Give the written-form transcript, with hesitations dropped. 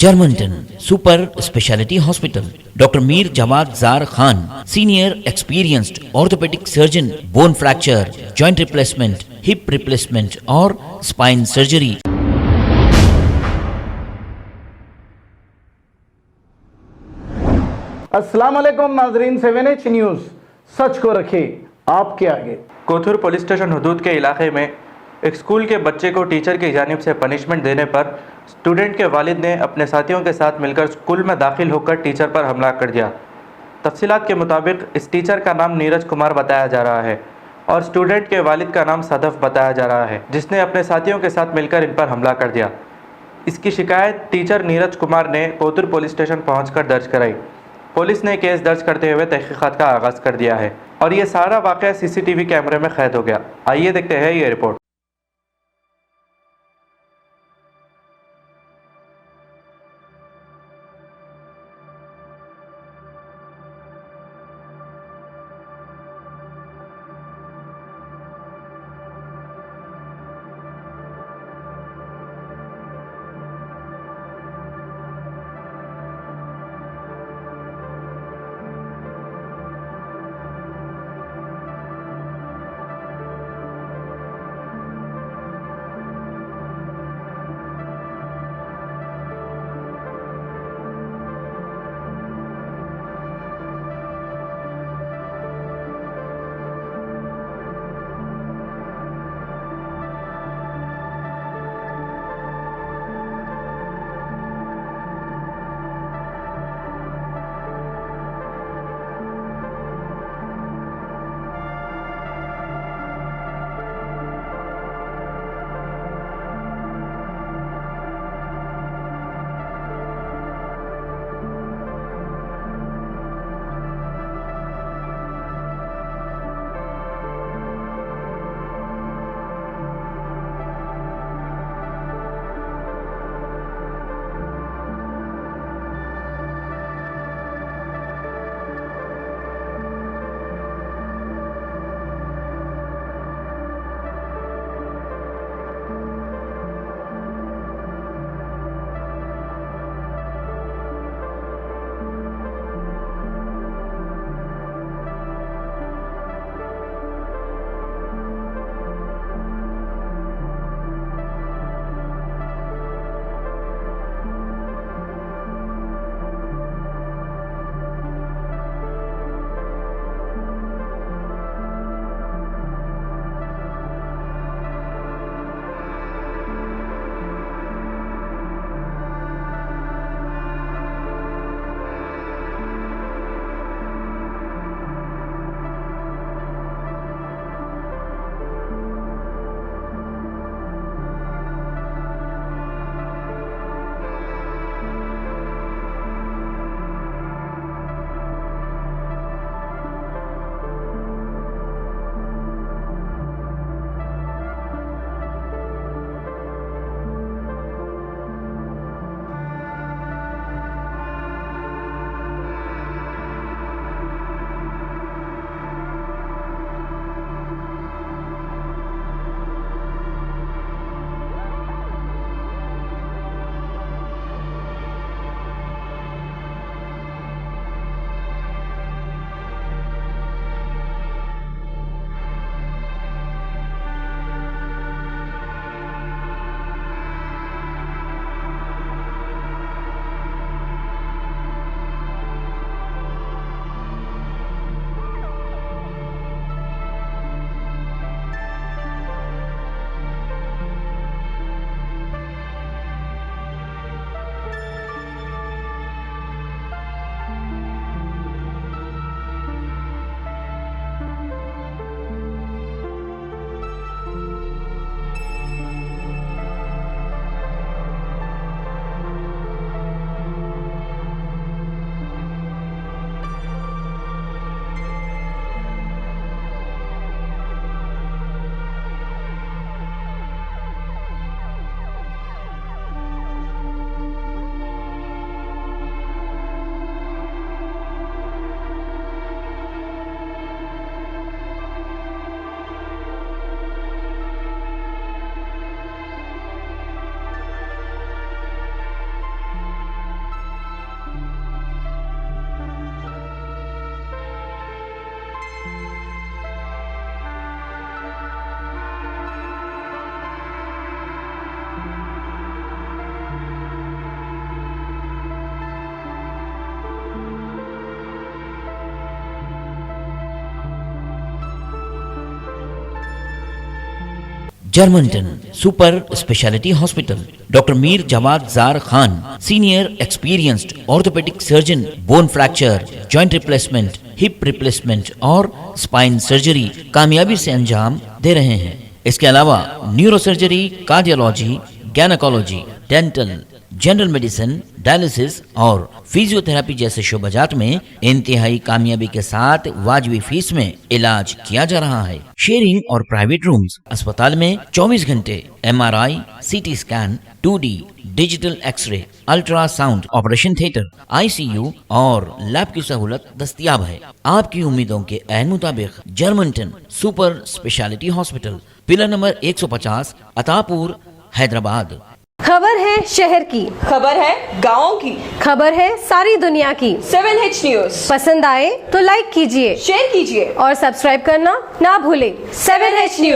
Germantown Super Speciality Hospital. Dr. Mir Jawad Zar Khan, Senior Experienced Orthopedic Surgeon, Bone Fracture, Joint Replacement, Hip Replacement और Spine Surgery. अस्सलाम वालेकुम नाजरीन, 7H news सच को रखे आपके आगे। कोथुर पुलिस स्टेशन हदूद के इलाके में एक स्कूल के बच्चे को टीचर की जानिब से पनिशमेंट देने पर स्टूडेंट के वालिद ने अपने साथियों के साथ मिलकर स्कूल में दाखिल होकर टीचर पर हमला कर दिया। तफसीलात के मुताबिक इस टीचर का नाम नीरज कुमार बताया जा रहा है और स्टूडेंट के वालिद का नाम सदफ बताया जा रहा है, जिसने अपने साथियों के साथ मिलकर इन पर हमला कर दिया। इसकी शिकायत टीचर नीरज कुमार ने कोथुर पुलिस स्टेशन पहुँचकर दर्ज कराई। पुलिस ने केस दर्ज करते हुए तहकीकात का आगाज़ कर दिया है और ये सारा वाक़या CCTV कैमरे में कैद हो गया। आइए देखते हैं ये report. Germanten super speciality hospital, doctor Mir Jawad Zar Khan, senior experienced orthopaedic surgeon, bone fracture, joint replacement, hip replacement और स्पाइन सर्जरी कामयाबी से अंजाम दे रहे हैं। इसके अलावा neurosurgery, cardiology, gynaecology, dental, general medicine, dialysis और फिजियोथेरेपी जैसे शोबाजात में इंतहाई कामयाबी के साथ वाजबी फीस में इलाज किया जा रहा है। शेयरिंग और प्राइवेट रूम्स, अस्पताल में 24 घंटे MRI, CT scan, 2D digital x ray, ultrasound, operation theatre, ICU और लैब की सहूलत दस्तयाब है। आपकी उम्मीदों के ऐन मुताबिक Germanten super speciality hospital, pillar number 150, Attapur, Hyderabad. खबर है शहर की, खबर है गाँव की, खबर है सारी दुनिया की। 7H न्यूज पसंद आए तो लाइक कीजिए, शेयर कीजिए और सब्सक्राइब करना ना भूलें। 7H news.